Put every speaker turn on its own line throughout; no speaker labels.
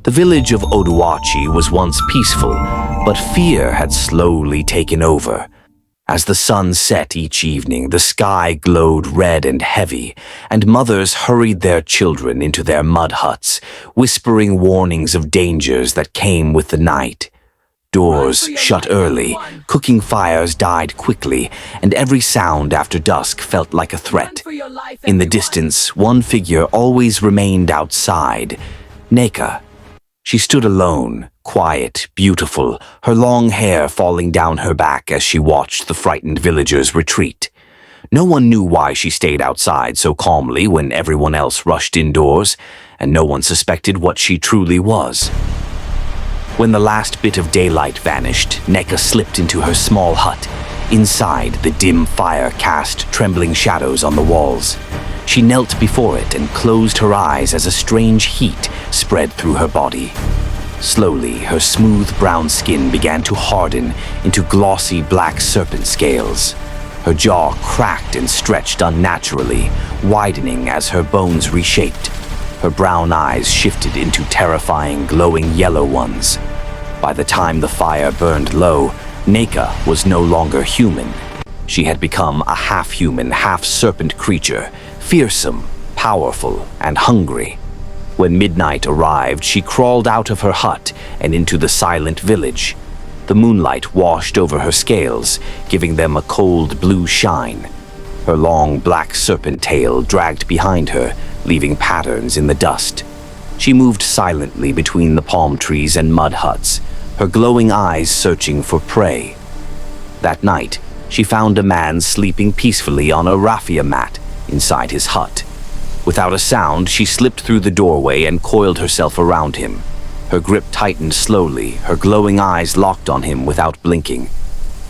The village of Oduachi was once peaceful, but fear had slowly taken over. As the sun set each evening, the sky glowed red and heavy, and mothers hurried their children into their mud huts, whispering warnings of dangers that came with the night. Doors shut early, cooking fires died quickly, and every sound after dusk felt like a threat. In the distance, one figure always remained outside, Nneka. She stood alone, quiet, beautiful, her long hair falling down her back as she watched the frightened villagers retreat. No one knew why she stayed outside so calmly when everyone else rushed indoors, and no one suspected what she truly was. When the last bit of daylight vanished, Nneka slipped into her small hut. Inside, the dim fire cast trembling shadows on the walls. She knelt before it and closed her eyes as a strange heat spread through her body. Slowly, her smooth brown skin began to harden into glossy black serpent scales. Her jaw cracked and stretched unnaturally, widening as her bones reshaped. Her brown eyes shifted into terrifying, glowing yellow ones. By the time the fire burned low, Nneka was no longer human. She had become a half-human, half-serpent creature, fearsome, powerful, and hungry. When midnight arrived, she crawled out of her hut and into the silent village. The moonlight washed over her scales, giving them a cold blue shine. Her long black serpent tail dragged behind her, leaving patterns in the dust. She moved silently between the palm trees and mud huts, her glowing eyes searching for prey. That night, she found a man sleeping peacefully on a raffia mat inside his hut. Without a sound, she slipped through the doorway and coiled herself around him. Her grip tightened slowly, her glowing eyes locked on him without blinking.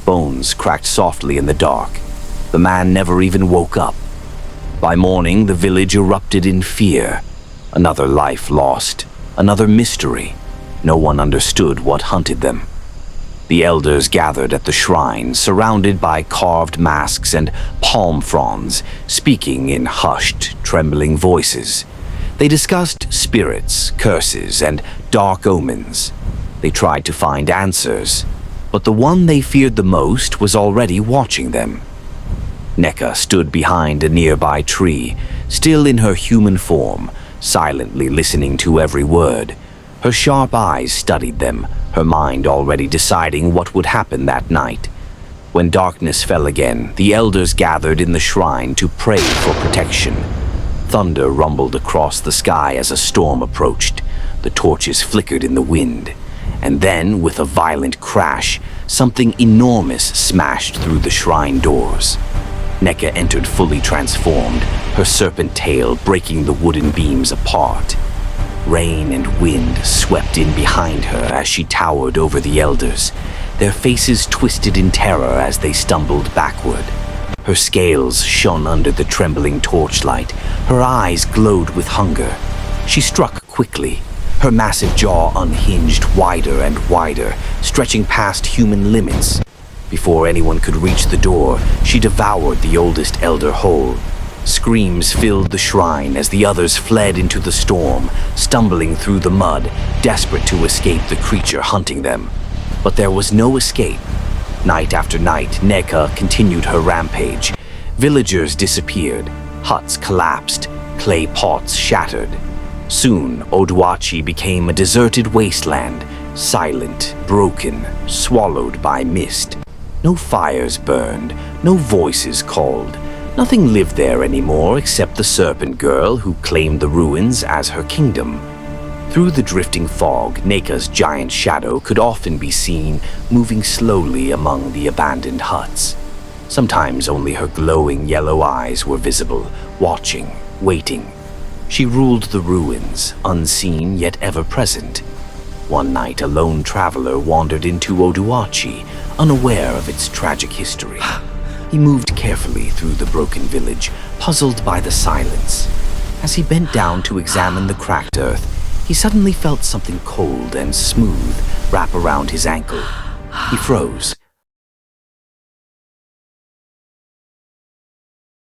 Bones cracked softly in the dark. The man never even woke up. By morning, the village erupted in fear. Another life lost, another mystery. No one understood what hunted them. The elders gathered at the shrine, surrounded by carved masks and palm fronds, speaking in hushed, trembling voices. They discussed spirits, curses, and dark omens. They tried to find answers, but the one they feared the most was already watching them. Nneka stood behind a nearby tree, still in her human form, silently listening to every word. Her sharp eyes studied them, her mind already deciding what would happen that night. When darkness fell again, the elders gathered in the shrine to pray for protection. Thunder rumbled across the sky as a storm approached. The torches flickered in the wind. And then, with a violent crash, something enormous smashed through the shrine doors. Nneka entered fully transformed, her serpent tail breaking the wooden beams apart. Rain and wind swept in behind her as she towered over the elders, their faces twisted in terror as they stumbled backward. Her scales shone under the trembling torchlight, her eyes glowed with hunger. She struck quickly, her massive jaw unhinged wider and wider, stretching past human limits. Before anyone could reach the door, she devoured the oldest elder whole. Screams filled the shrine as the others fled into the storm, stumbling through the mud, desperate to escape the creature hunting them. But there was no escape. Night after night, Nneka continued her rampage. Villagers disappeared, huts collapsed, clay pots shattered. Soon, Oduachi became a deserted wasteland, silent, broken, swallowed by mist. No fires burned, no voices called. Nothing lived there anymore except the serpent girl who claimed the ruins as her kingdom. Through the drifting fog, Nneka's giant shadow could often be seen moving slowly among the abandoned huts. Sometimes only her glowing yellow eyes were visible, watching, waiting. She ruled the ruins, unseen yet ever present. One night, a lone traveler wandered into Oduachi, unaware of its tragic history. He moved carefully through the broken village, puzzled by the silence. As he bent down to examine the cracked earth, he suddenly felt something cold and smooth wrap around his ankle. He froze,